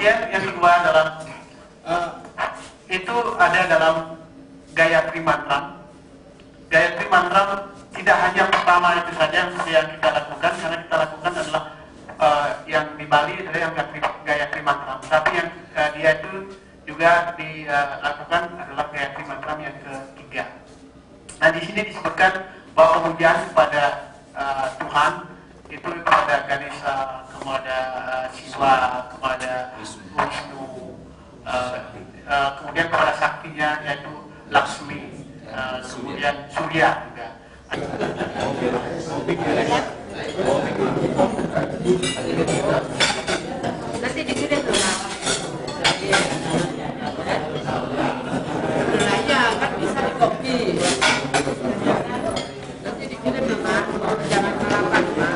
Kemudian yang kedua adalah itu ada dalam Gayatri Mantra. Gayatri Mantra tidak hanya pertama itu saja yang kita lakukan, karena kita lakukan adalah yang di Bali adalah yang Gayatri Mantra, tapi yang dia itu juga dilakukan adalah Gayatri Mantra yang ketiga. Nah, di sini disebutkan bahwa pemujaan kepada Tuhan itu kepada Ganesha, kepada Siwa, kepada Wisnu, kemudian kepada saktinya yaitu Laksmi, kemudian Surya juga. Nanti dikirim dulu. Ya, kan bisa di copy. Nanti dikirim dulu, jangan harapan, Pak.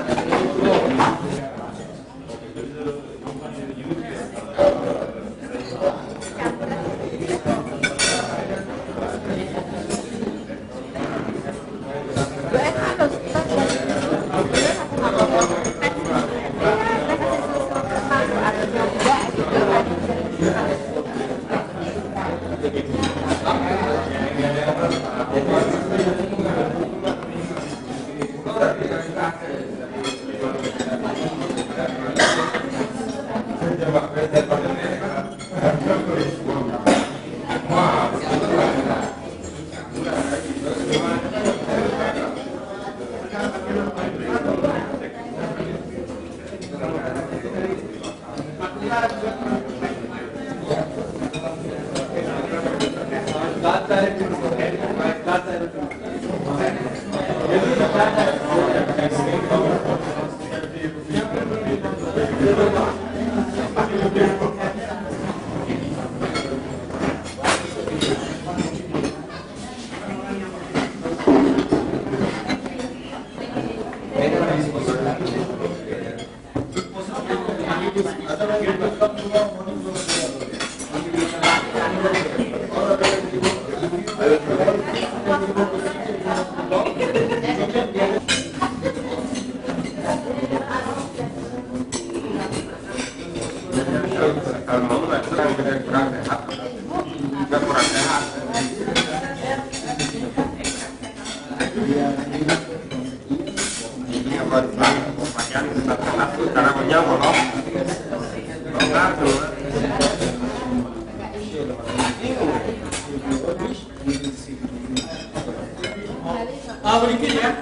Berikut ya,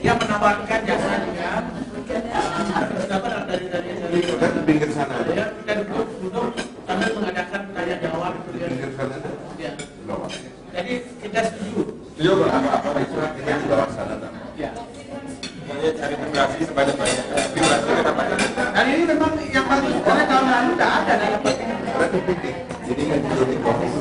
yang menawarkan jasa juga. Dari pinggir sana. Kita duduk sambil mengadakan tanya jawab. Pinggir sana. Ya. Jadi kita setuju. Setuju apa surat ini di bawah sana. Ya. Pokoknya cari vibrasi sebanyak-banyak. Vibrasi kenapa? Dan ini memang yang paling karena tahun lalu tidak ada dalam berarti penting. Jadi kan jadi komis.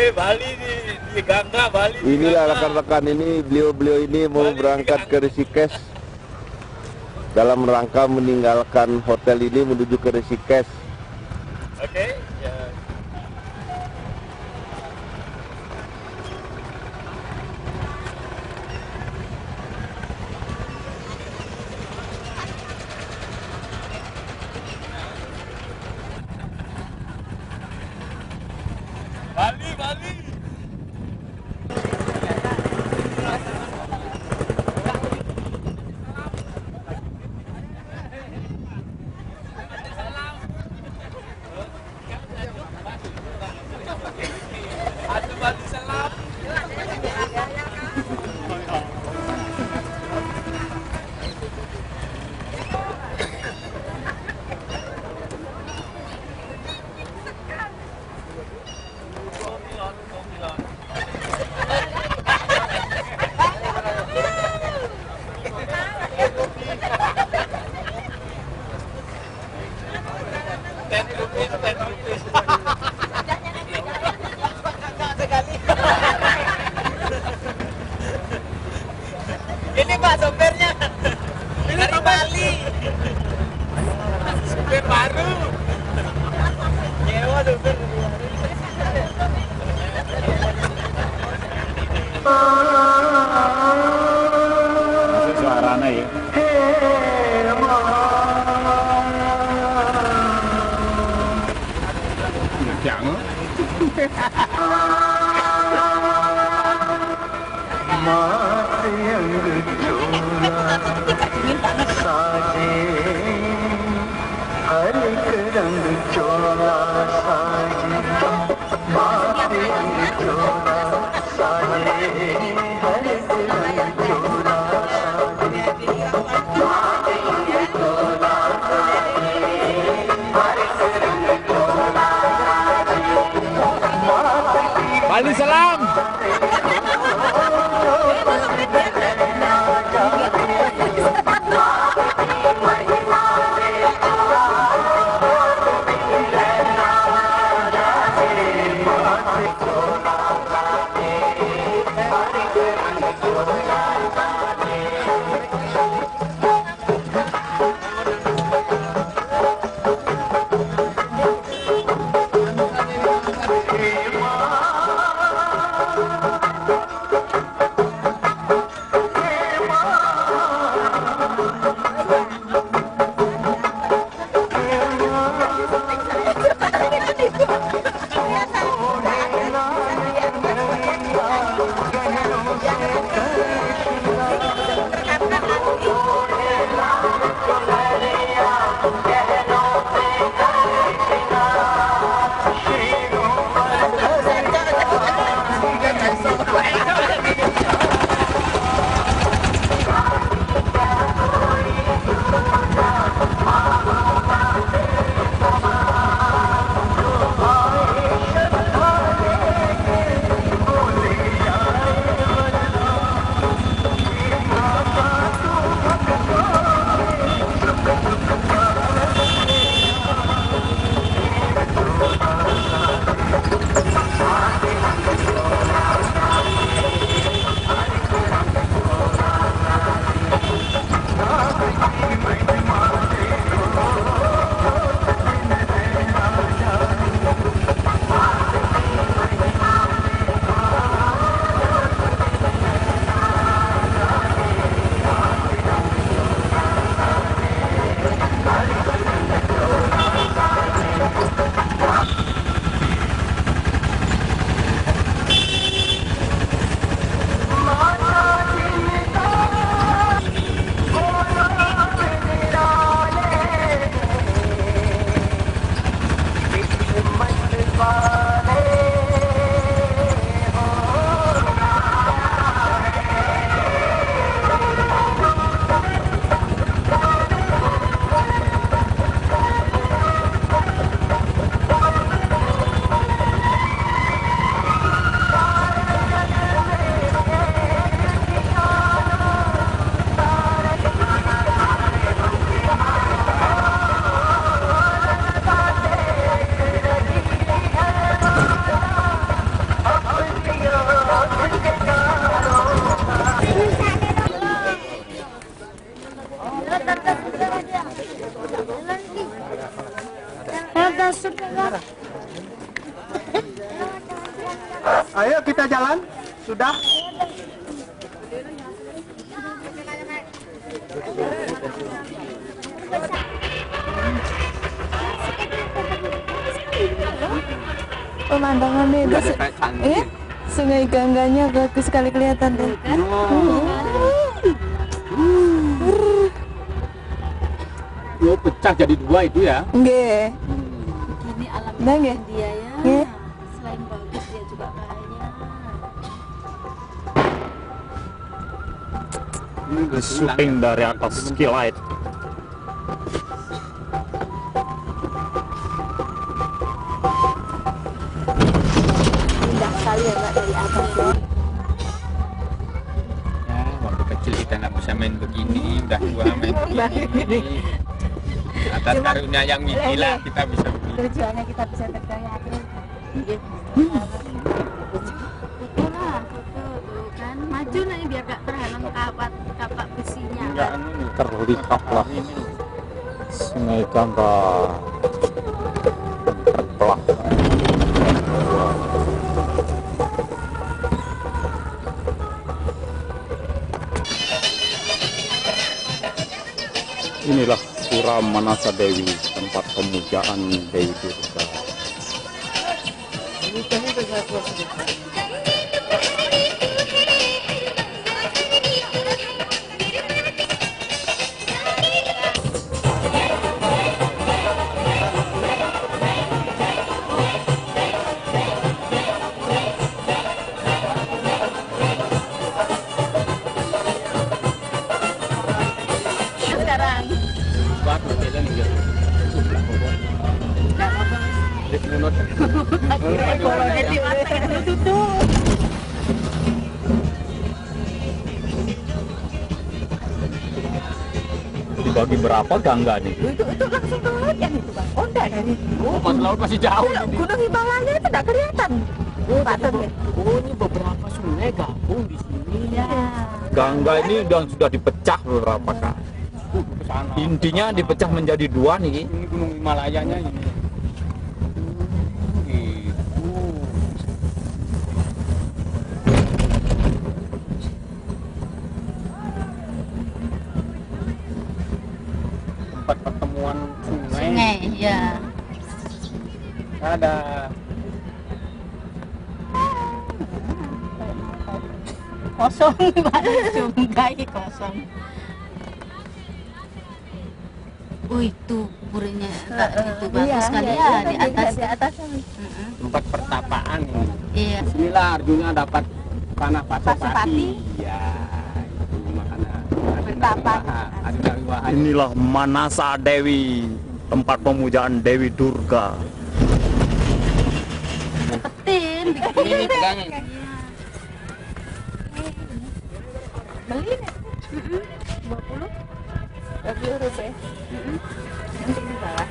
Bali di Gangga, Bali. Inilah rekan-rekan ini, beliau-beliau ini mau berangkat ke Rishikesh dalam rangka meninggalkan hotel ini menuju ke Rishikesh. Oke. Ya. Bali, Bali. Bali salam. Ayo kita jalan. Sudah. Pemandangannya itu Sungai Gangganya bagus sekali kelihatan deh. Oh, pecah jadi dua itu ya? Nggih. Ini alam Nah, nggih. dia ya. Nggih. Selain bagus dia juga kaya. Syuting dari atas Skilight. Indah sekali ya Mbak dari atas ya. Ya, waktu kecil kita nggak bisa main begini, udah tua main begini. Atas karunia yang mimpi lah kita bisa begini. Tujuannya kita bisa berdaya. Foto lah, foto tuh kan. Maju nih biar gak terhalang kapak besinya. Enggak, Terlihat lah Sungai Gangga terbelah. Inilah Pura Manasa Dewi, tempat pemujaan Dewi Durga. Sekarang. Buat modelnya nih gitu. Dibagi berapa gangga nih? Itu langsung ke laut yang itu bang. Oh enggak dari Pas laut masih jauh. Gunung Himalaya itu enggak kelihatan. Patennya. Oh, ini beberapa sungai gabung di sini. Ya. Gangga ini sudah dipecah beberapa kali. Kesana. Intinya dipecah menjadi dua nih. Ini Gunung Himalayanya ini. Gitu. Tempat pertemuan sungai. Sungai, ya. Ada. Kosong, sungai kosong. Itu purinya itu bagus sekali ya di atas. Di atasnya. Tempat pertapaan ini. Iya. Inilah Arjuna dapat panah Pasopati. Pasopati. Ya, itu makanya Bertapa. Arjuna Wiwaha. Inilah Manasa Dewi, tempat pemujaan Dewi Durga. Petin. Ini pegangin. Beli nih. 20. 20 rupiah. Nanti di bawah.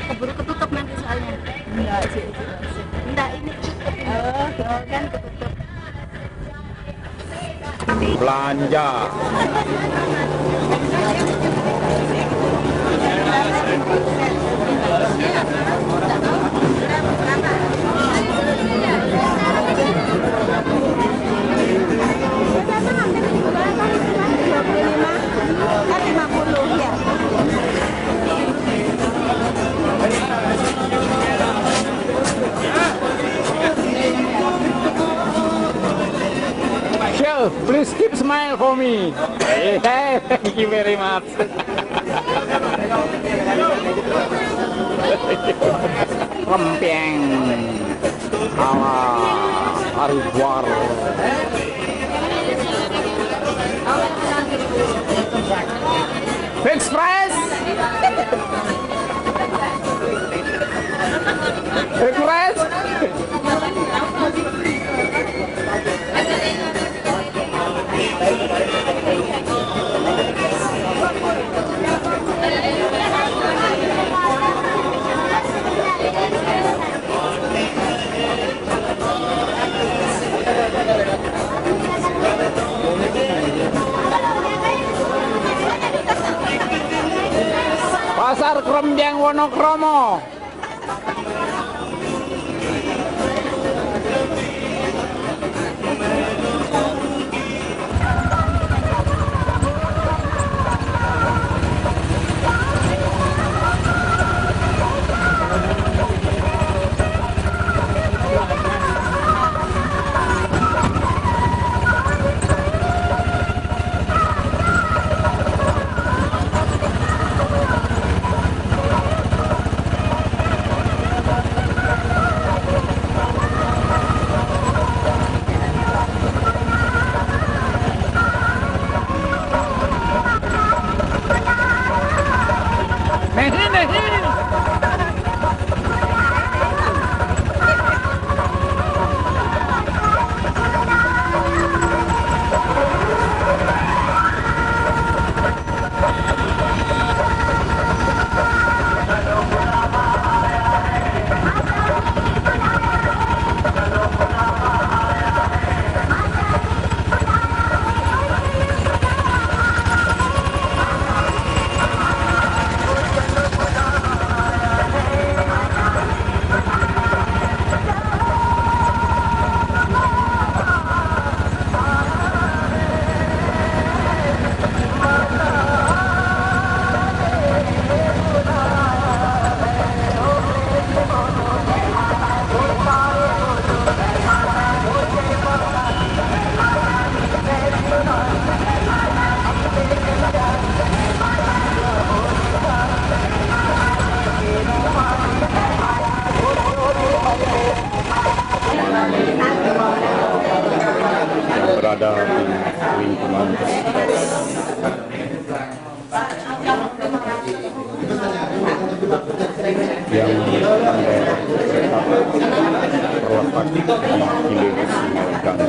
Keburu ketutup nanti soalnya. Enggak sih. Enggak, ini tutup. Oh, kan ketutup. Belanja. Shell, please keep smile for me. Hey, thank you very much. Rempeng, ala Aribuar. French fries. French fries. Pasar Kromjang Wonokromo. berada di lingkungan yang terletak di hilir Sungai Gangga.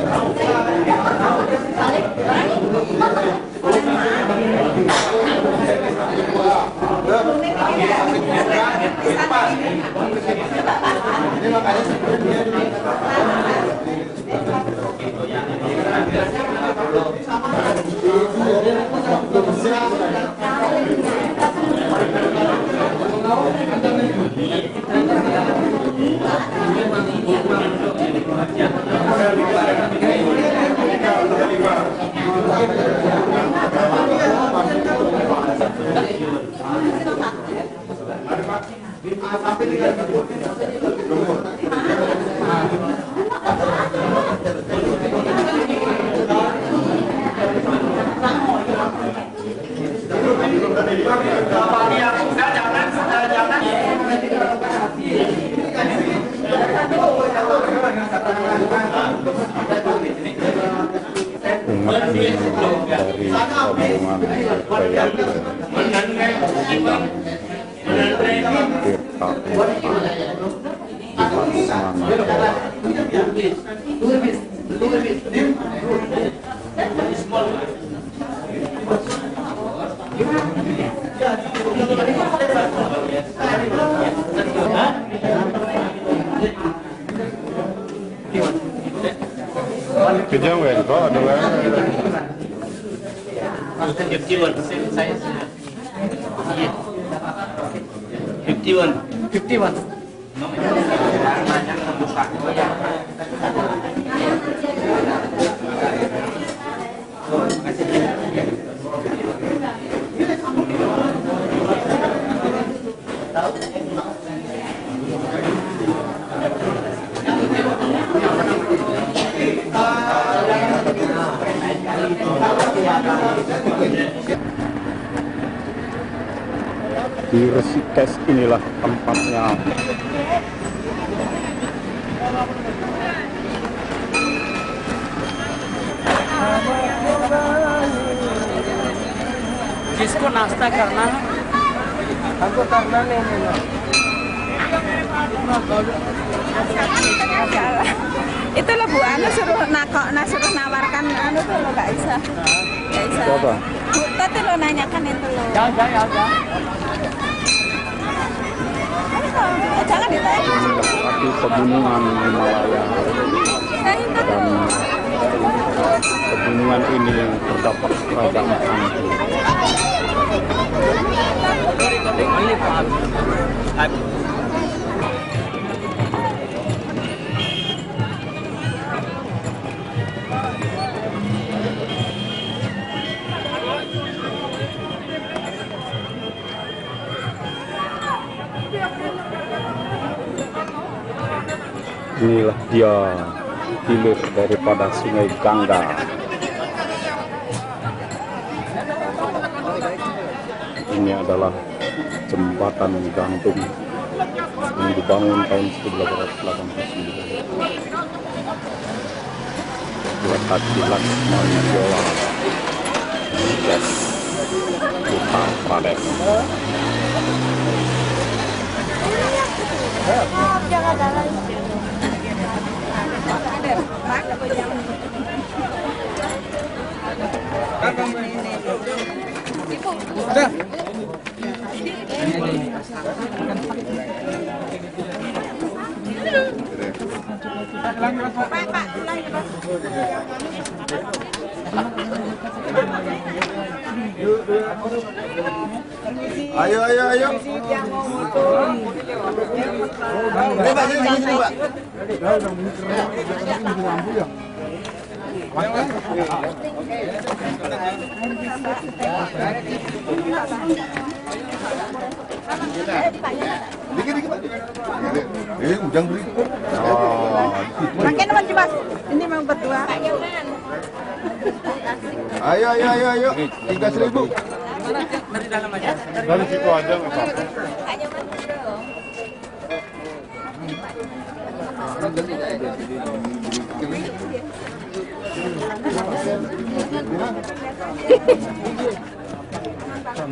Umat Hindu dari rombongan bergaya kejam kan? Kau ada yang 51% saya sudah. Iya. 51. Banyak terbuka. Di Rishikesh inilah tempatnya. जिसको नाश्ता करना है हमको करना नहीं है। Itu loh Bu, anu suruh suruh nawarkan anu tuh lo nggak bisa. Nggak bisa. Apa? Bu, tadi lo nanyakan itu lo. Ya. Jangan ditanya. Kaki pegunungan Himalaya dan pegunungan ini terdapat kerajaan hantu. Inilah dia hilir daripada Sungai Gangga. Ini adalah jembatan gantung yang dibangun tahun 1889. Letak di Lakshmana Jola, Yes, Uttar Pradesh. Jangan jalan. Udah. Ayo. Pak, sini, Pak. Dikit, Pak. Ujang beri. Makin apa coba? Ini mau berdua. Ayo. 3.000. Dari dalam aja. Dari situ aja nggak apa-apa. Ayo,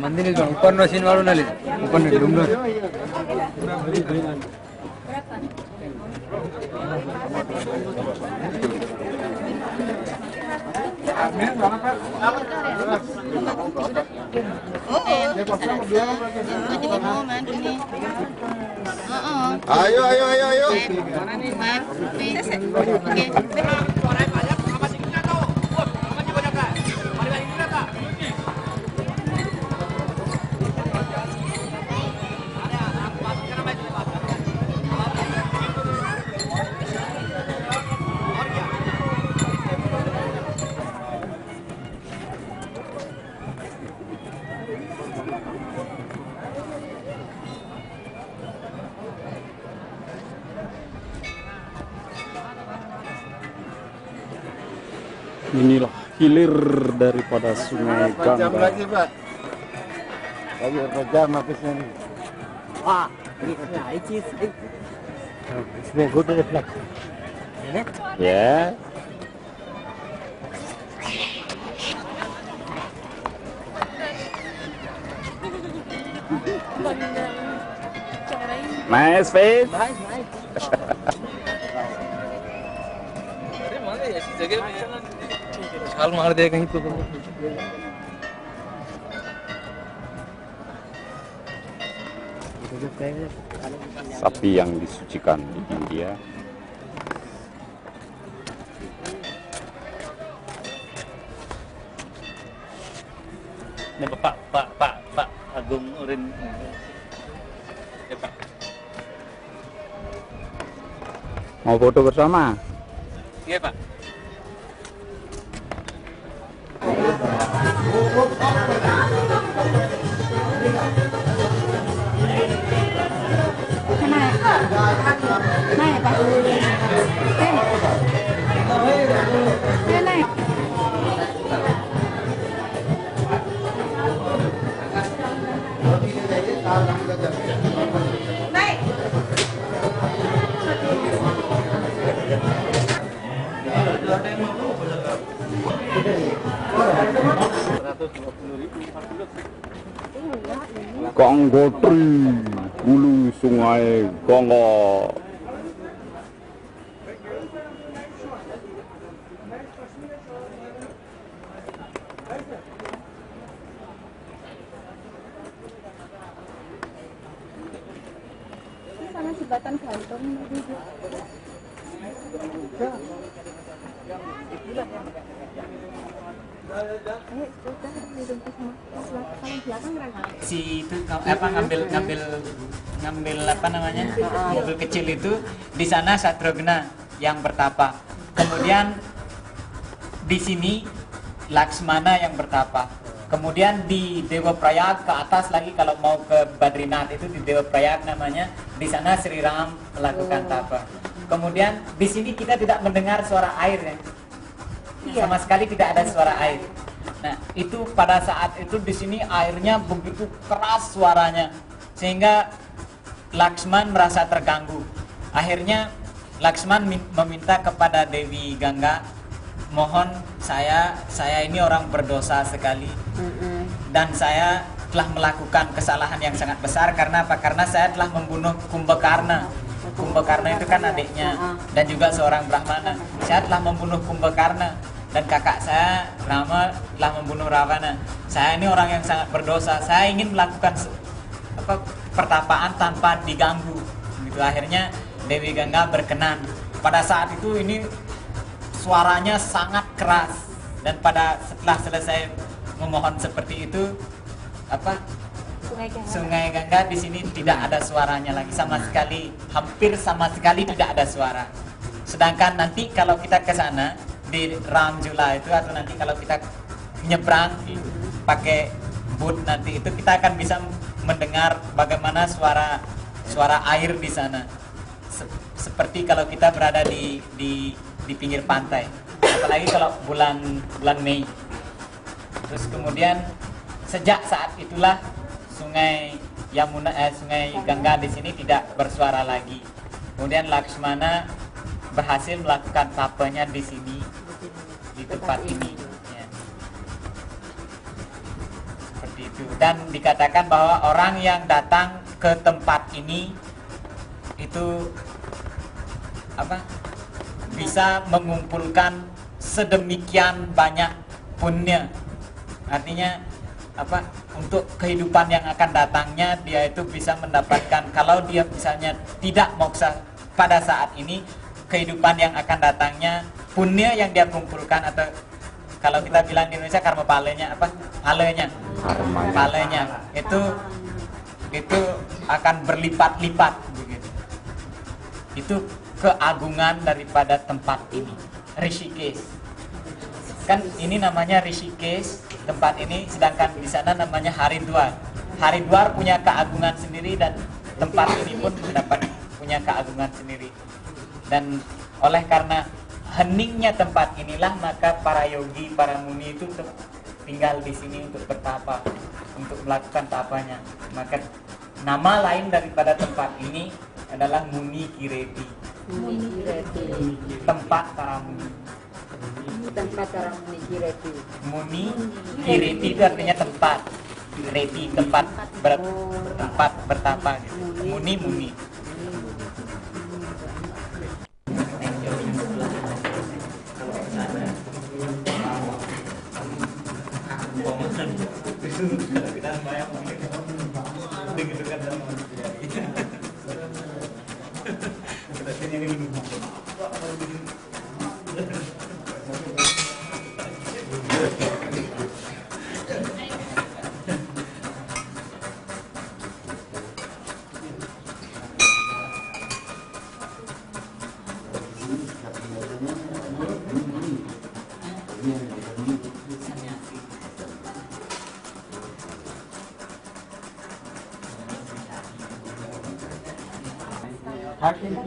मंदिर ऊपर no scene वालों नाले ऊपर नो डूमर Ayo. Inilah hilir daripada Sungai Gangga. lagi, Pak. Lagi berapa jam habisnya nih? wah ini seminggu tuh refleks Ya. Nice face. छाल मार दे कहीं तो Sapi yang disucikan di India. Ini Pak Agung Urin. Ya, Pak. Mau foto bersama? Iya, Pak. Naik Pak. Naik. Gangotri, hulu Sungai Gangga. Sana jembatan gantung. Si itu apa ngambil apa namanya mobil kecil itu di sana Satrogna yang bertapa, kemudian di sini Laksmana yang bertapa, kemudian di Dewa Prayag ke atas lagi kalau mau ke Badrinath itu di Dewa Prayag namanya, di sana Sri Ram melakukan tapa. Kemudian di sini kita tidak mendengar suara air ya. Sama sekali tidak ada suara air. Nah, itu pada saat itu di sini airnya begitu keras suaranya sehingga Laksman merasa terganggu. Akhirnya Laksman meminta kepada Dewi Gangga, mohon saya ini orang berdosa sekali dan saya telah melakukan kesalahan yang sangat besar. Karena apa? Karena saya telah membunuh Kumbakarna. Kumbakarna itu kan adiknya dan juga seorang Brahmana. Saya telah membunuh Kumbakarna dan kakak saya Rama telah membunuh Ravana. Saya ini orang yang sangat berdosa. Saya ingin melakukan pertapaan tanpa diganggu. Gitu. Akhirnya Dewi Gangga berkenan. Pada saat itu ini suaranya sangat keras dan setelah selesai memohon seperti itu Sungai Gangga di sini tidak ada suaranya lagi sama sekali, hampir sama sekali tidak ada suara. Sedangkan nanti kalau kita ke sana di Ramjula itu atau nanti kalau kita nyebrang pakai boot nanti itu kita akan bisa mendengar bagaimana suara air di sana. Seperti kalau kita berada di pinggir pantai. Apalagi kalau bulan Mei. Terus kemudian sejak saat itulah Sungai Gangga di sini tidak bersuara lagi. Kemudian Laksmana berhasil melakukan tapanya di sini, di tempat ini. Ya. Itu. Dan dikatakan bahwa orang yang datang ke tempat ini itu bisa mengumpulkan sedemikian banyak punya. Artinya untuk kehidupan yang akan datangnya dia itu bisa mendapatkan, kalau dia misalnya tidak moksa pada saat ini, kehidupan yang akan datangnya punya yang dia kumpulkan, atau kalau kita bilang di Indonesia karma palenya palenya itu akan berlipat-lipat begitu. Itu keagungan daripada tempat ini, Rishikesh. Kan ini namanya Rishikesh tempat ini, sedangkan di sana namanya Haridwar. Haridwar punya keagungan sendiri dan tempat ini pun punya keagungan sendiri. Dan oleh karena heningnya tempat inilah maka para yogi, para muni itu tinggal di sini untuk bertapa, untuk melakukan tapanya. Maka nama lain daripada tempat ini adalah Muni Kireti. Tempat para muni. Tempat para muni Kireti. Muni Kireti itu artinya tempat. Kireti tempat bertapa gitu. Muni.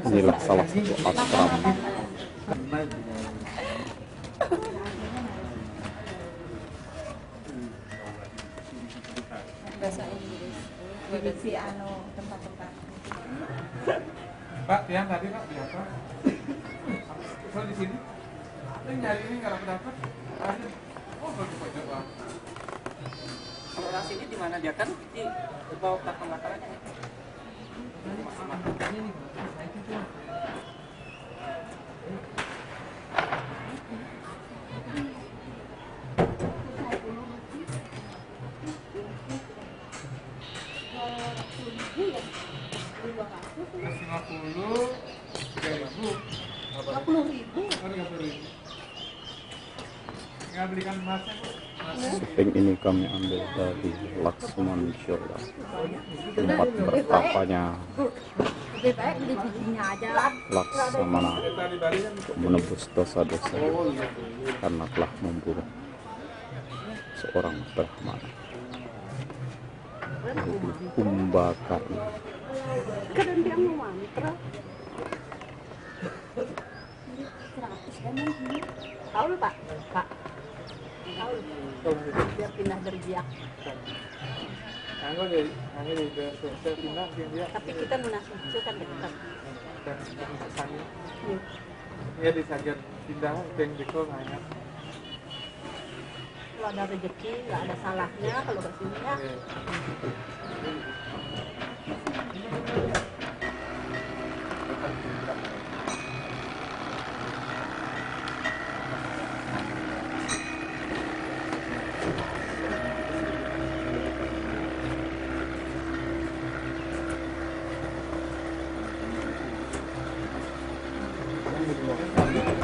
Inilah salah satu ashram. Bahasa Inggris. Di tempat-tempat. Pak, yang tadi Pak biasa. So di sini. Ini nyari ini nggak dapat. Oh, bagus Pak. Kalau orang sini di mana dia kan di bawah belakang aja. Samping ini kami ambil dari Laksman Shola, tempat bertapanya Laksamana untuk menebus dosa-dosa karena telah membunuh seorang Brahmana, yaitu Kumbakarna. Kadang dia mau mantra. Tahu lu Pak? Tahu. Dia pindah dari Biak. Tapi kita munasib itu kan dekat. Ya di sajian pindah deko banyak. Kalau ada rezeki nggak ada salahnya kalau kesini ya.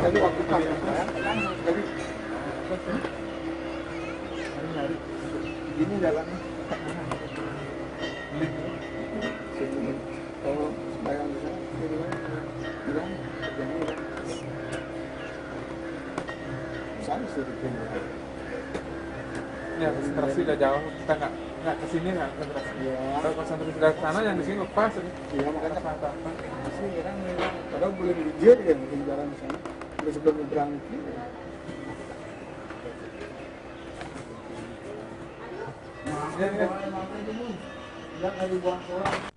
Jadi waktu kami ini jalannya kalau bayang di sana bilang kerjanya sana sudah ya konsentrasi udah jauh, kita nggak kesini nggak konsentrasi. Kalau konsentrasi dari sana yang di sini lepas ya makanya apa sih orang padahal boleh diujian ya mungkin jalan di sana udah sebelum berangkat. Yang ada buang orang.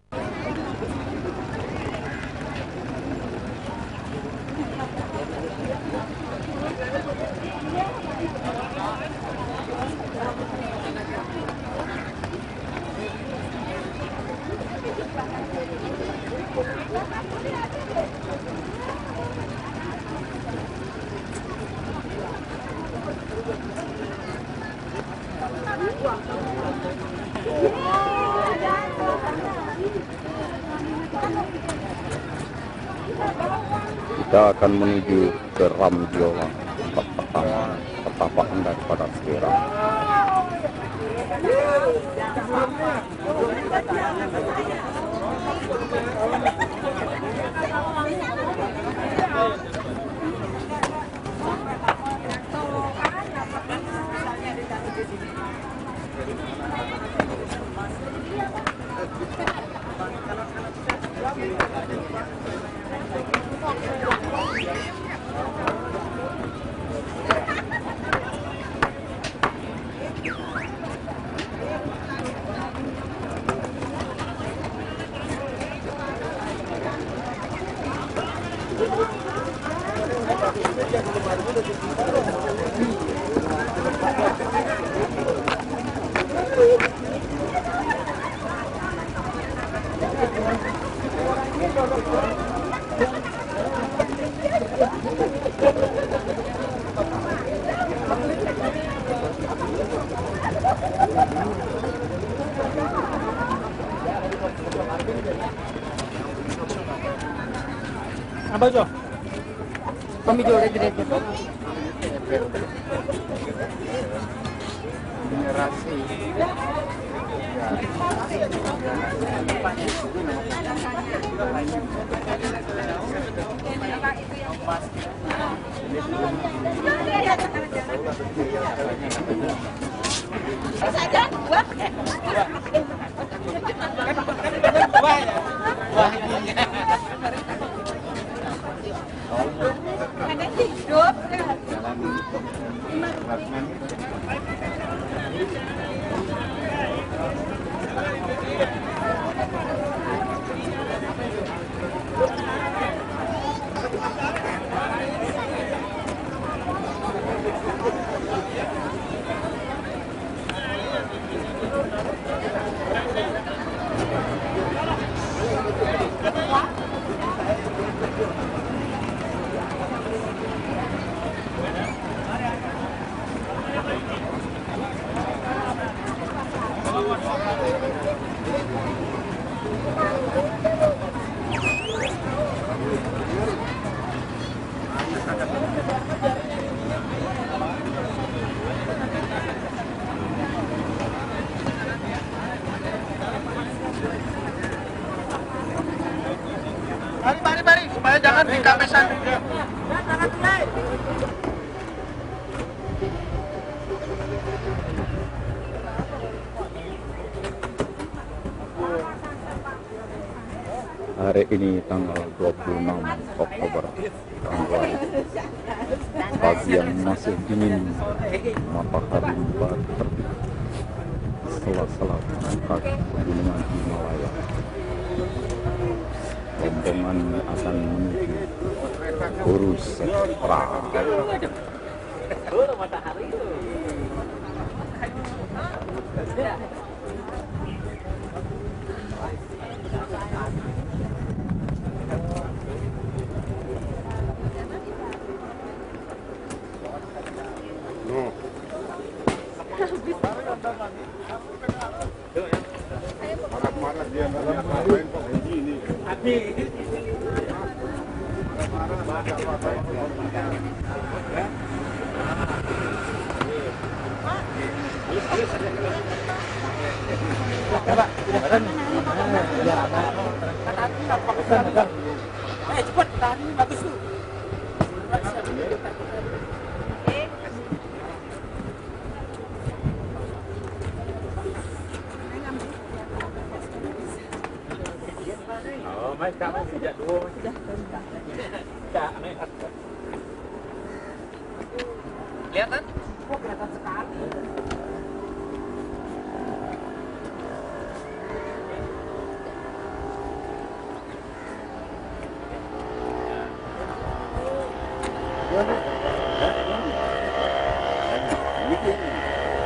Kita akan menuju ke Ramjola, tempat pertama pertapaan daripada Serang. Apa Jo? Kami jodoh gereja. Generasi. Saja, buat. Ada hidup. Mari, supaya jangan di kamesan. Hari ini tanggal 26 Oktober tahun 2000. Pagi yang masih dingin, matahari baru terbit. Sela-sela kaki pegunungan Himalaya. Rombongan akan menuju Kurukshetra. Marah-marah dia ngapain kok begini. Cepat tadi bagus tuh. Kelihatan? Kok kelihatan sekali.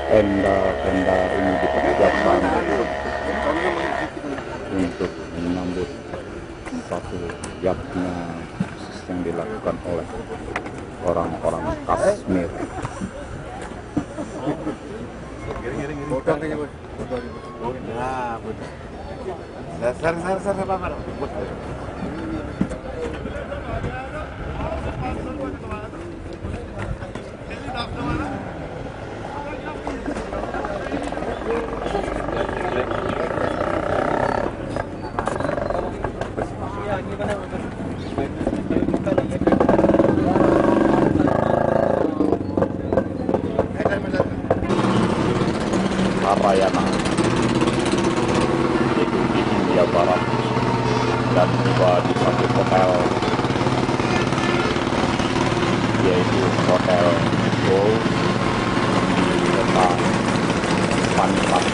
Tenda-tenda ini dipersiapkan untuk menyambut satu yajna yang dilakukan oleh orang-orang Kashmir. Narayana itu di India Barat dan tiba di satu hotel, yaitu Hotel Gold di kota Panipat.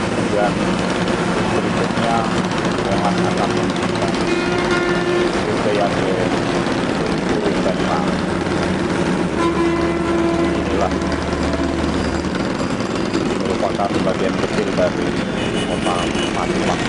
Kemudian berikutnya rombongan akan melanjutkan rute yang ke Denmark. Inilah merupakan bagian kecil dari kota Panipat.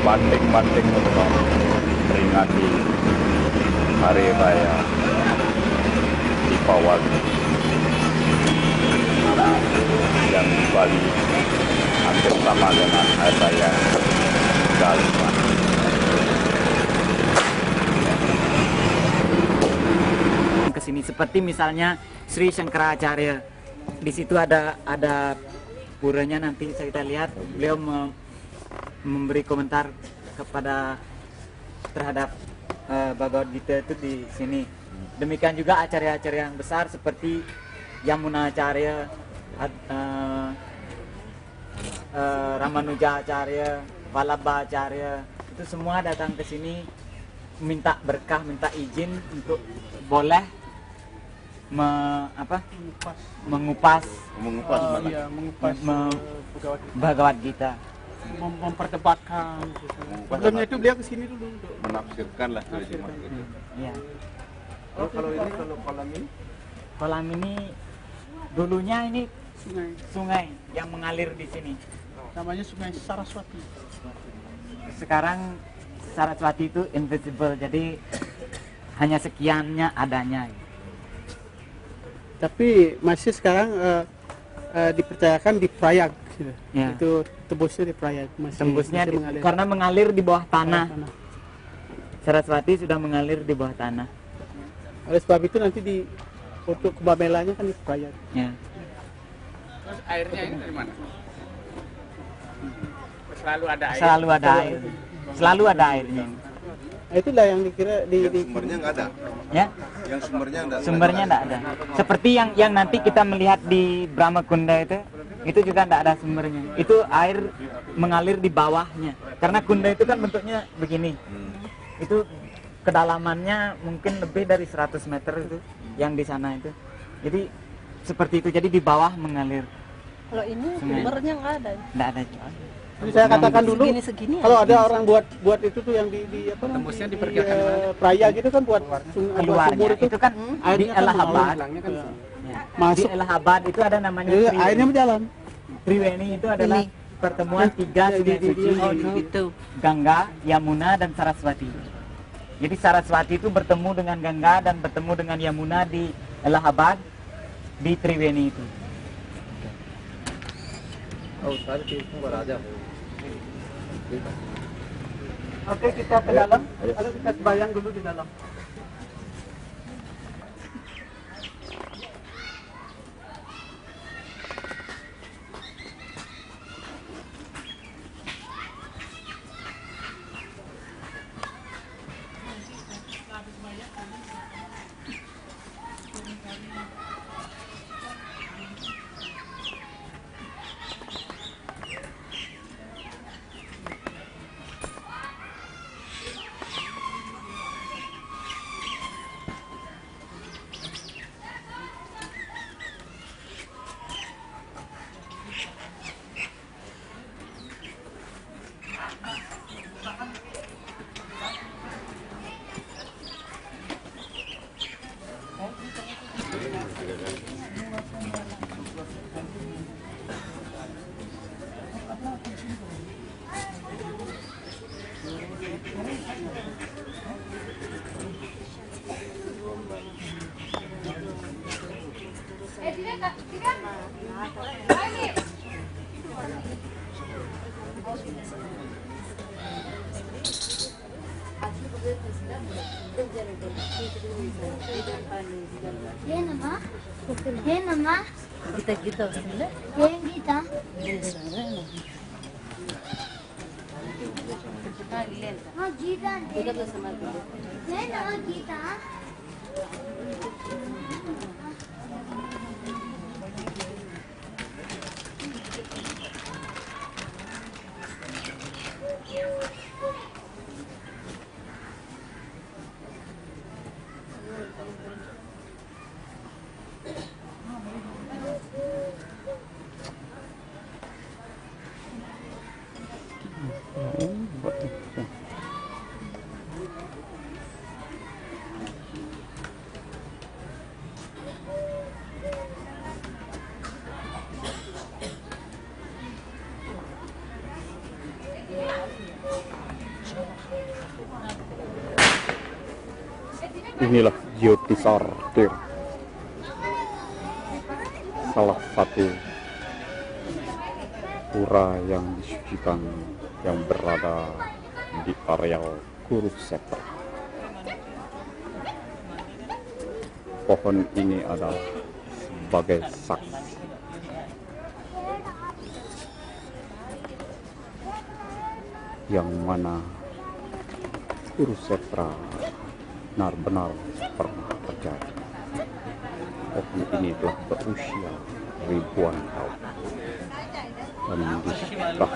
Banting-banting untuk memperingati Hari Raya Dipawali yang di Bali hampir sama dengan Hari Raya Galungan. Ke sini seperti misalnya Sri Shankaracharya, di situ ada puranya, nanti kita lihat beliau memberi komentar kepada terhadap Bhagavad Gita itu di sini. Demikian juga acarya-acarya yang besar seperti Yamunacharya, Ramanuja Acharya, Vallabha Acharya, itu semua datang ke sini minta berkah, minta izin untuk boleh mengupas Bhagavad Gita, memperdebatkan. Sebelumnya itu beliau kesini dulu untuk menafsirkan lah gitu. Iya. Kalau ini, kalau kolam ini dulunya ini sungai yang mengalir di sini. namanya Sungai Saraswati. Sekarang Saraswati itu invisible, jadi hanya sekiannya adanya. Tapi masih sekarang dipercayakan di Prayag. Ya. Itu tembusnya di Prayag. Tembusnya masih mengalir. karena mengalir di bawah tanah. Saraswati sudah mengalir di bawah tanah. Oleh sebab itu nanti untuk Kumbhamelanya kan di Prayag. Ya. Terus airnya ini dari mana? Selalu ada air. Selalu ada air. Selalu ada airnya. Nah, itulah yang dikira sumbernya nggak ada. Ya. Yang sumbernya nggak ada. Seperti yang nanti kita melihat di Brahmakunda itu juga nggak ada sumbernya. Itu air mengalir di bawahnya. Karena kunda itu kan bentuknya begini. Itu kedalamannya mungkin lebih dari 100 meter itu yang di sana itu. Jadi seperti itu. Jadi di bawah mengalir. Kalau ini sumbernya nggak ada. Nggak ada. Jadi saya katakan dulu, segini kalau ada orang buat itu tuh yang di apa? Tembusnya diperkirakan di mana? Prayag gitu kan buat keluarnya itu kan di Allahabad. Masuk. Di Allahabad itu ada namanya Jadi, airnya berjalan. Triweni itu adalah pertemuan tiga sungai suci, Gangga, Yamuna, dan Saraswati. Jadi Saraswati itu bertemu dengan Gangga dan bertemu dengan Yamuna di Allahabad. di Triweni itu. Oke, kita ke dalam. Ada kita bayang dulu di dalam. ಏನಮ್ಮ ಗೀತಾ ಗೀತಾ ವಸ್ತುಂದ ಏನ್ ಗೀತಾ ಗೀತಾ ಏನು Geetha Inilah Yotisartir, salah satu pura yang disucikan yang berada di areal Kurukshetra. Pohon ini adalah sebagai saksi yang mana Kurukshetra benar-benar pernah terjadi. Pohon ini telah berusia ribuan tahun. Dan di sekitar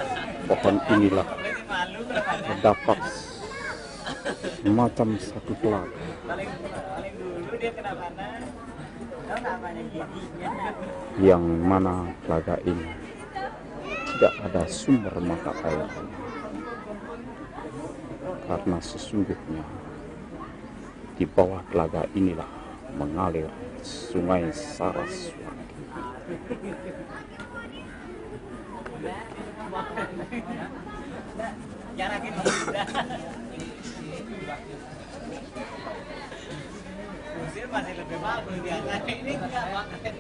pohon inilah terdapat semacam satu telaga yang mana telaga ini tidak ada sumber mata air, karena sesungguhnya di bawah telaga inilah mengalir sungai Saraswati. Masih lebih bagus dia. Ini enggak makan.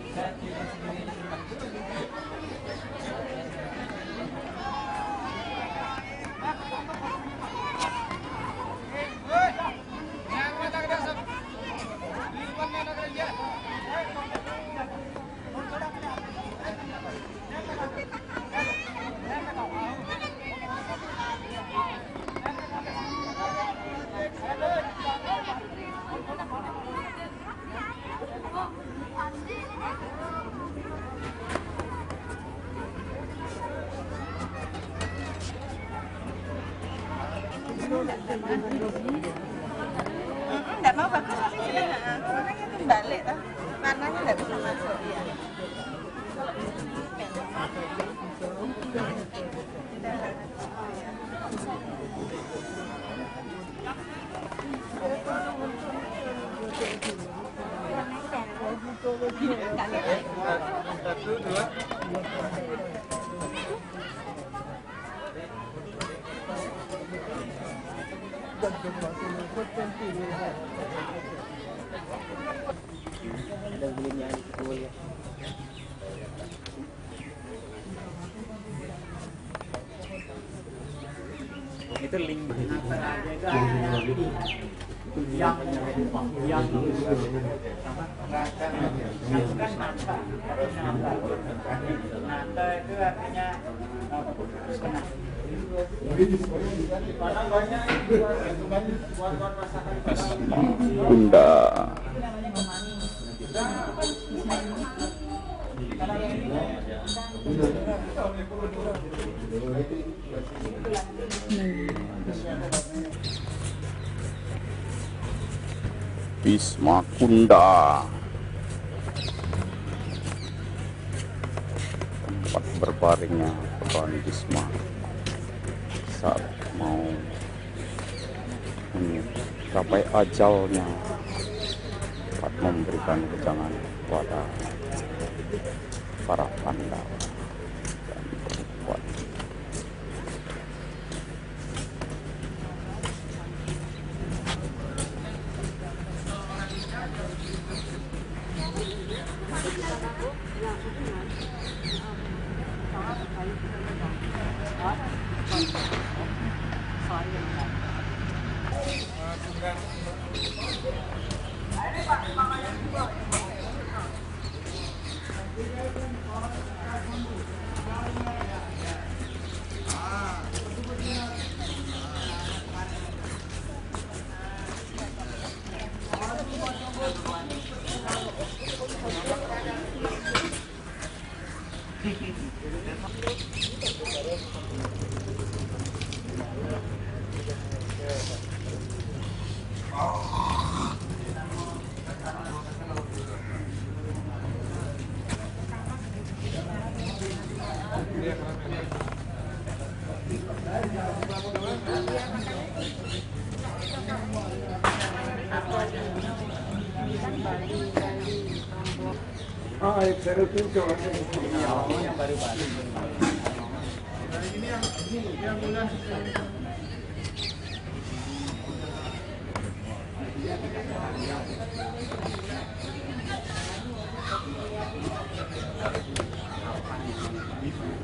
Nggak mau bagus tapi sudah warnanya tuh balik lah, warnanya nggak bisa masuk ya. Satu, dua. Ada belinya di itu link nata itu artinya Bunda. Wisma Kunda, tempat berbaringnya korban Wisma saat mau mencapai ajalnya, saat memberikan kejangan kepada para Pandawa dan perempuan.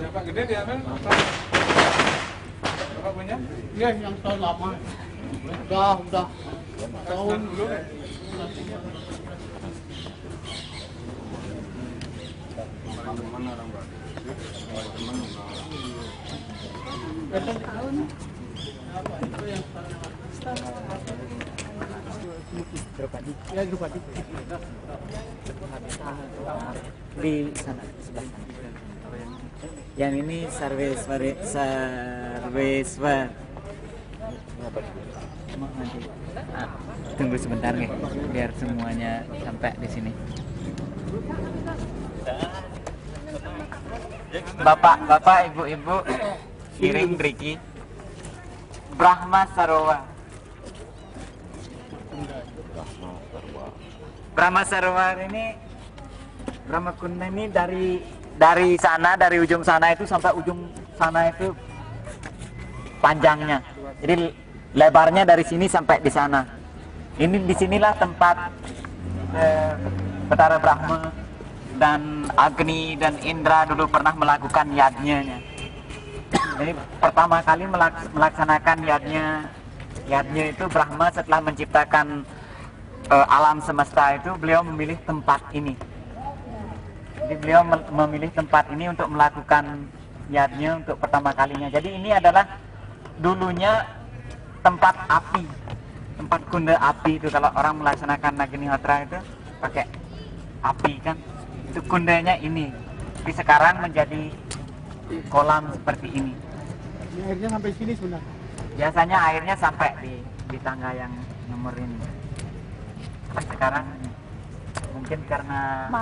Berapa gede diambil? Berapa punya? Iya, yang tahun lama. Udah. Tahun dulu. Tahun. Drupadi. Ya, Drupadi. Di sana sebelah sana. Yang ini Sarveswar. Tunggu sebentar nih, biar semuanya sampai di sini. Bapak, ibu-ibu, Iring Riki, Brahma Sarowa. Brahma Sarowa ini, Brahma Kunda ini dari sana, dari ujung sana itu sampai ujung sana itu panjangnya. Jadi lebarnya dari sini sampai di sana. Ini disinilah tempat Betara Brahma dan Agni dan Indra dulu pernah melakukan yadnya. Jadi pertama kali melaksanakan yadnya itu Brahma setelah menciptakan alam semesta itu beliau memilih tempat ini. Jadi beliau memilih tempat ini untuk melakukan yadnya untuk pertama kalinya. Jadi ini adalah dulunya tempat api, tempat kunda api itu. Kalau orang melaksanakan Agnihotra itu pakai api kan, itu kundanya ini. Tapi sekarang menjadi kolam seperti ini. Ini airnya sampai sini sebenarnya. Biasanya airnya sampai di tangga yang nomor ini. Tapi sekarang mungkin karena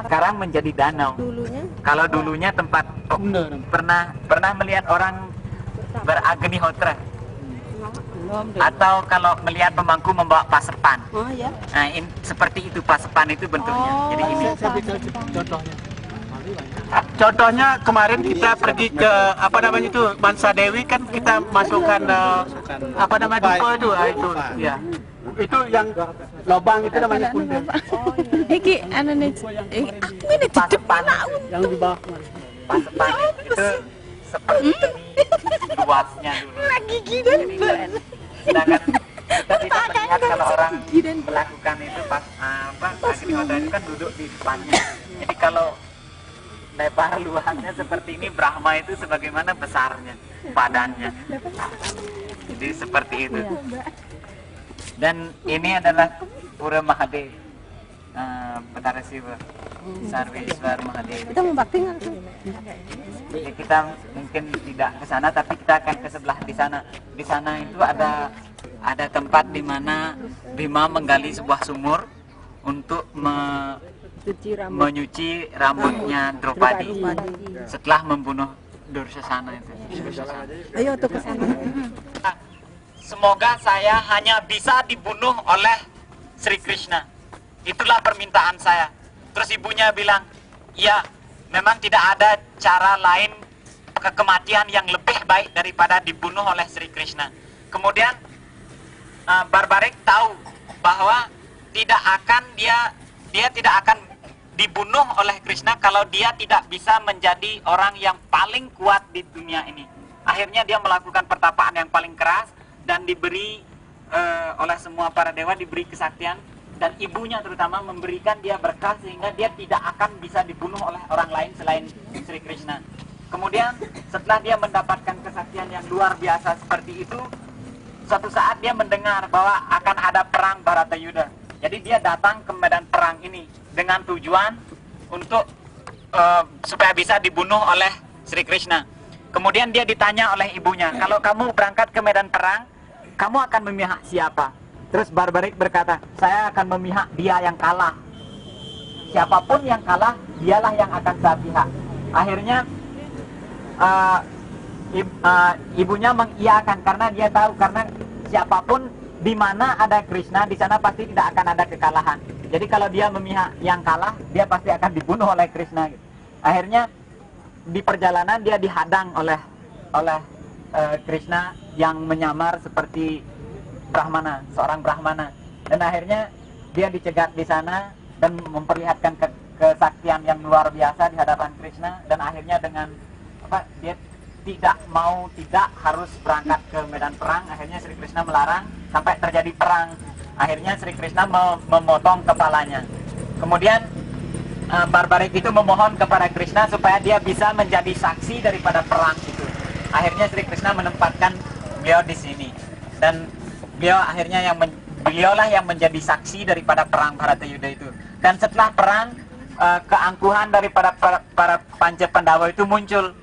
sekarang menjadi danau. Dulunya? Kalau dulunya tempat pernah melihat orang beragnihotra. Atau kalau melihat pemangku membawa pasepan. Oh ya. Nah, seperti itu pasepan itu bentuknya. Jadi ini contohnya. Contohnya kemarin kita pergi ke itu Mansa Dewi kan kita masukkan dupa itu ya. Itu yang lubang itu namanya kunda. Iki aku ini pasepan yang di bawah. Pasepan itu seperti ini luasnya dulu. Sedangkan kita bisa melihat kalau orang melakukan itu pas Agnihotra itu kan duduk di depannya. Jadi kalau lebar luasnya seperti ini, Brahma itu sebagaimana besarnya badannya. Jadi seperti itu. Dan ini adalah Pura Mahadev, Betara Siva, Sarveswar Mahadev. Kita mau bakti nggak? Jadi kita mungkin tidak ke sana, tapi kita akan ke sebelah di sana. Di sana itu ada tempat di mana Bhima menggali sebuah sumur untuk menyuci rambutnya Draupadi setelah membunuh Dursasana itu. Ayo tuh ke sana. Semoga saya hanya bisa dibunuh oleh Sri Krishna. Itulah permintaan saya. Terus ibunya bilang, ya memang tidak ada cara lain kematian yang lebih baik daripada dibunuh oleh Sri Krishna. Kemudian Barbarik tahu bahwa dia tidak akan dibunuh oleh Krishna kalau dia tidak bisa menjadi orang yang paling kuat di dunia ini. Akhirnya dia melakukan pertapaan yang paling keras dan diberi oleh semua para dewa, diberi kesaktian, dan ibunya terutama memberikan dia berkah sehingga dia tidak akan bisa dibunuh oleh orang lain selain Sri Krishna. Kemudian setelah dia mendapatkan kesaktian yang luar biasa seperti itu, suatu saat dia mendengar bahwa akan ada perang Bharatayuddha. Jadi dia datang ke medan perang ini dengan tujuan untuk supaya bisa dibunuh oleh Sri Krishna. Kemudian dia ditanya oleh ibunya, kalau kamu berangkat ke medan perang, kamu akan memihak siapa? Terus Barbarik berkata, saya akan memihak dia yang kalah. Siapapun yang kalah, dialah yang akan saya pihak. Akhirnya ibunya mengiyakan karena dia tahu, karena siapapun di mana ada Krishna, di sana pasti tidak akan ada kekalahan. Jadi kalau dia memihak yang kalah, dia pasti akan dibunuh oleh Krishna. Akhirnya di perjalanan dia dihadang oleh Krishna yang menyamar seperti Brahmana, seorang Brahmana. Dan akhirnya dia dicegat di sana dan memperlihatkan kesaktian yang luar biasa di hadapan Krishna. Dan akhirnya dengan dia tidak harus berangkat ke medan perang. Akhirnya Sri Krishna melarang sampai terjadi perang. Akhirnya Sri Krishna memotong kepalanya. Kemudian Barbarik itu memohon kepada Krishna supaya dia bisa menjadi saksi daripada perang itu. Akhirnya Sri Krishna menempatkan beliau di sini, dan beliaulah yang menjadi saksi daripada perang Bharatayuddha itu. Dan setelah perang, keangkuhan daripada para Panca Pandawa itu muncul.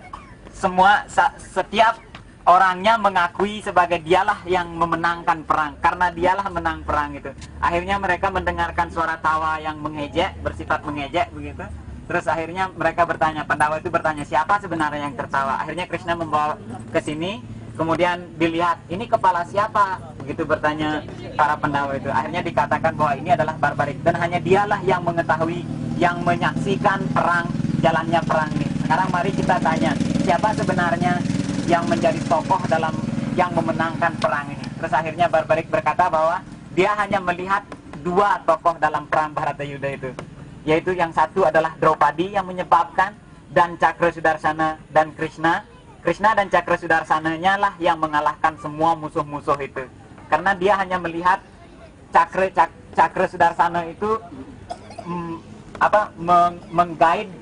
Setiap orangnya mengakui sebagai dialah yang memenangkan perang, karena dialah menang perang itu. Akhirnya mereka mendengarkan suara tawa yang mengejek, bersifat mengejek begitu. Terus akhirnya mereka bertanya, Pandawa itu bertanya, siapa sebenarnya yang tertawa? Akhirnya Krishna membawa ke sini, kemudian dilihat, ini kepala siapa? Begitu bertanya para Pandawa itu. Akhirnya dikatakan bahwa ini adalah Barbarik, dan hanya dialah yang mengetahui, yang menyaksikan perang, jalannya perang ini. Sekarang mari kita tanya, siapa sebenarnya yang menjadi tokoh dalam yang memenangkan perang ini? Terus akhirnya Barbarik berkata bahwa dia hanya melihat dua tokoh dalam perang Bharatayuddha itu, yaitu yang satu adalah Draupadi yang menyebabkan, dan Cakra Sudarsana dan Krishna dan Cakra Sudarsananya lah yang mengalahkan semua musuh-musuh itu. Karena dia hanya melihat Cakra Sudarsana itu mengguide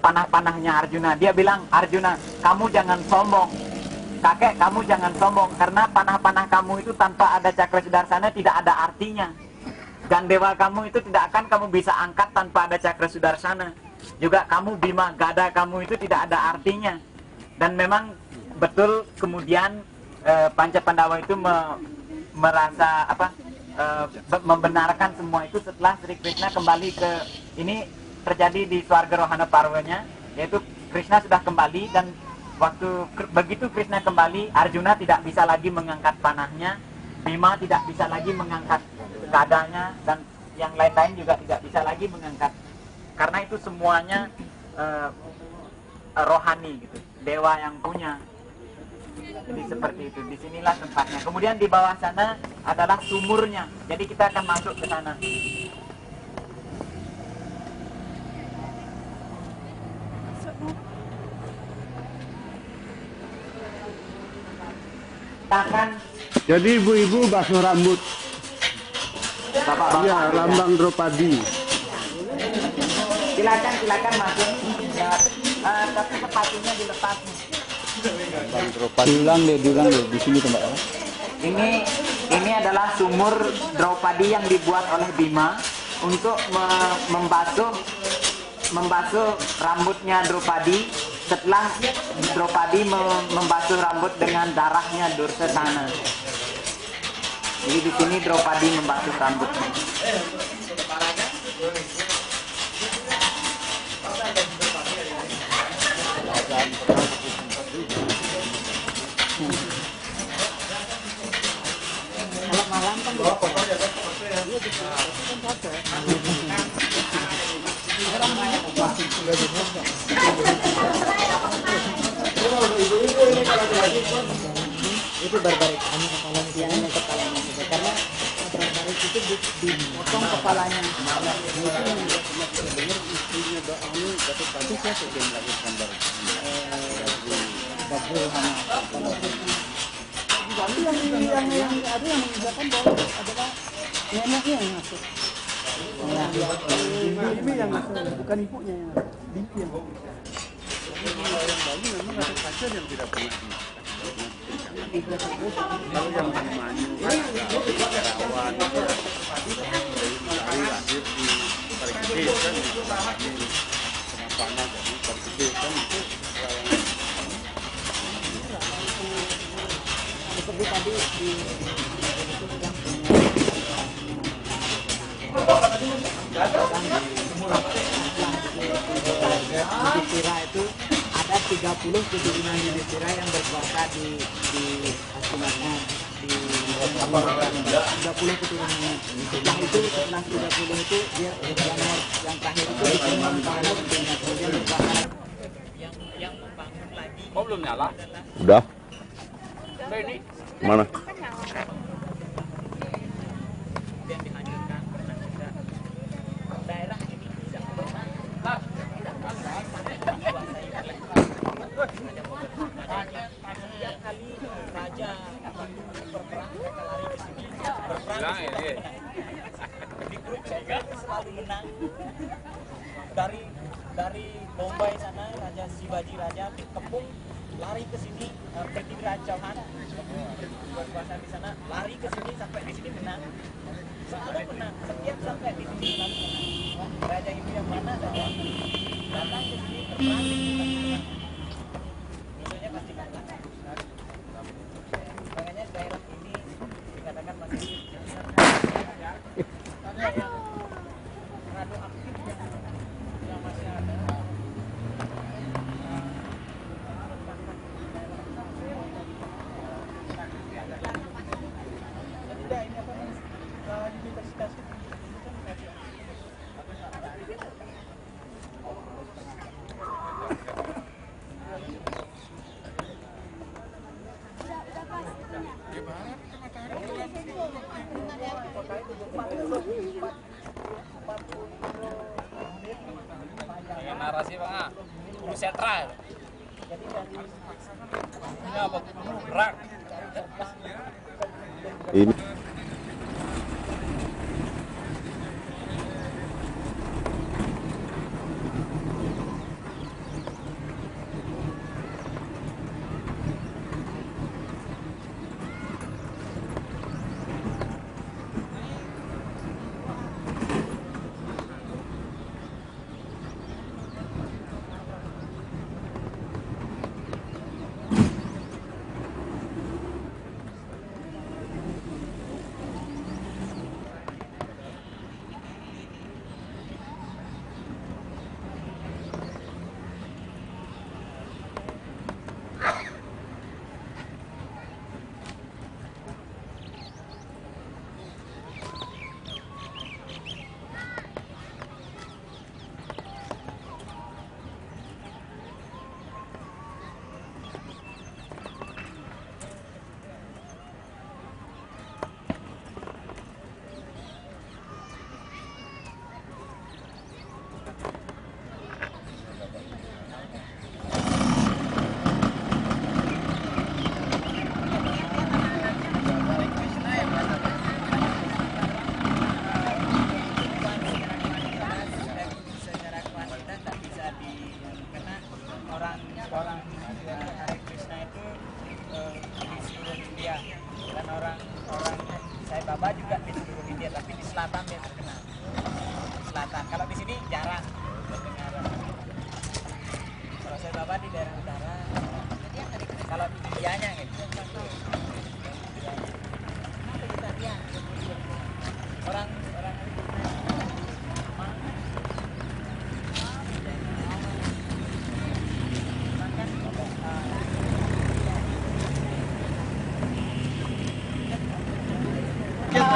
panah-panahnya Arjuna. Dia bilang, Arjuna, kamu jangan sombong. Kakek, kamu jangan sombong, karena panah-panah kamu itu tanpa ada Cakra Sudarsana tidak ada artinya. Dan dewa kamu itu tidak akan kamu bisa angkat tanpa ada Cakra Sudarsana. Juga kamu Bima, gada kamu itu tidak ada artinya. Dan memang betul kemudian Panca Pandawa itu merasa membenarkan semua itu setelah Sri Krishna kembali ke ini. Terjadi di Swarga Rohana Parwanya, yaitu Krishna sudah kembali, dan begitu Krishna kembali, Arjuna tidak bisa lagi mengangkat panahnya, Bima tidak bisa lagi mengangkat gadanya, dan yang lain-lain juga tidak bisa lagi mengangkat, karena itu semuanya rohani gitu, dewa yang punya. Jadi seperti itu. Disinilah tempatnya. Kemudian di bawah sana adalah sumurnya. Jadi kita akan masuk ke sana. menciptakan. Jadi ibu-ibu basuh rambut. Bapak-bapak. Iya, lambang Draupadi. Silakan masuk. Tapi sepatunya dilepas. Diulang deh di sini tuh Mbak. Ini adalah sumur Draupadi yang dibuat oleh Bima untuk membasuh rambutnya Draupadi setelah Draupadi membasuh rambut dengan darahnya Dursasana. Jadi di sini Draupadi membasuh rambutnya. Kalau malam kan itu barbarik hanya kepalanya karena barbarik itu dipotong kepalanya. Yang ada yang mengerjakan boleh adalah neneknya yang masuk. Ibu yang masuk, bukan ibunya yang masuk. Bibi yang masuk. Yang bayi memang ada pasien yang tidak pernah kalau yang manyu perawat dari lahir di Parigede kan kenapanya dari Parigede kan itu seperti tadi di Yudhistira itu ada 30 keturunan Yudhistira yang berkuasa di Hastinapura di 30 keturunannya. Setelah itu setelah 30 itu dia yang terakhir itu dibangun kemudian berkuasa. Yang membangun lagi. Oh belum nyala? Udah. Udah ini. Mana? Yang dihancurkan pernah juga. Daerah ini bisa setiap kali raja berperang mereka lari ke sini berperang di grup saya selalu menang dari Bombay sana Raja Shivaji Raja Kepung lari ke sini Prithviraj Chauhan berkuasa di sana lari ke sini sampai di sini menang selalu menang setiap sampai di sini selalu menang raja itu yang mana saja datang ke sini berperang musuhnya pasti kalah makanya daerah ini dikatakan masih karena yang radu aktif yang masih ada universitas Dengan narasi Pak, Guru Setra. Ini apa? Rak. Ini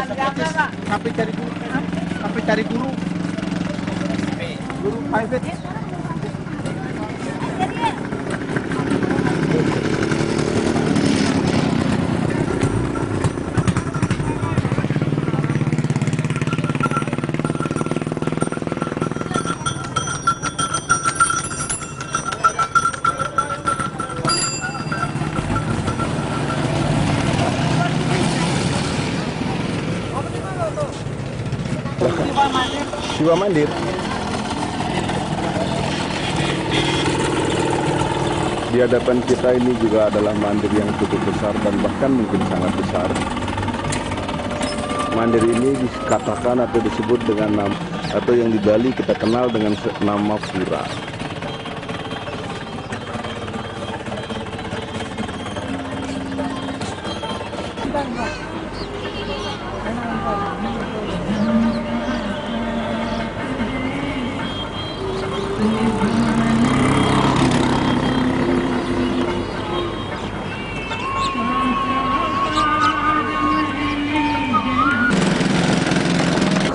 Sampai cari guru, sampai cari guru private. Siwa Mandir. Di hadapan kita ini juga adalah mandir yang cukup besar dan bahkan mungkin sangat besar. Mandir ini dikatakan atau disebut dengan nama, atau yang di Bali kita kenal dengan nama Pura.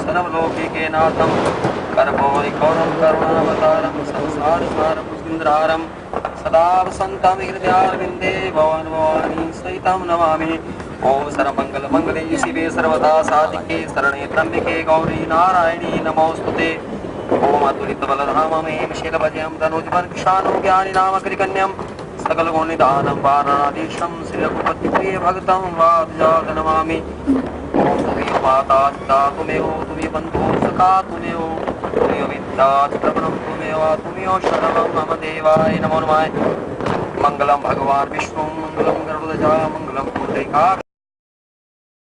सर्वलोकिकेनाथं कर्पूरिकौरं करुणावतारं संसारसारं सुन्दरारं सदा वसन्तं हृदयारविन्दे भवान् भवानी सहितं नमामि। ॐ सर्वमङ्गलमङ्गले शिवे सर्वदा साधिके शरणे त्र्यम्बके गौरी नारायणी नमोऽस्तुते। ॐ अतुलितबलधाममेव शीलभजं तनुजवन्क्षाणो ज्ञानिनामकृकन्यं सकलगुणनिधानं वाराणाधीशं श्रीरघुपतिप्रिय भक्तं वादजात नमामि। ओम तुमेव माता पिता तुमेव तुमेव बंधु सखा तुमेव तुमेव विद्या चित्रपणं तुमेव तुमेव शरणं मम देवाय नमो नमः। मंगलम भगवान विष्णु मंगलम गरुड़ध्वज मंगलम पुंडरीकाक्ष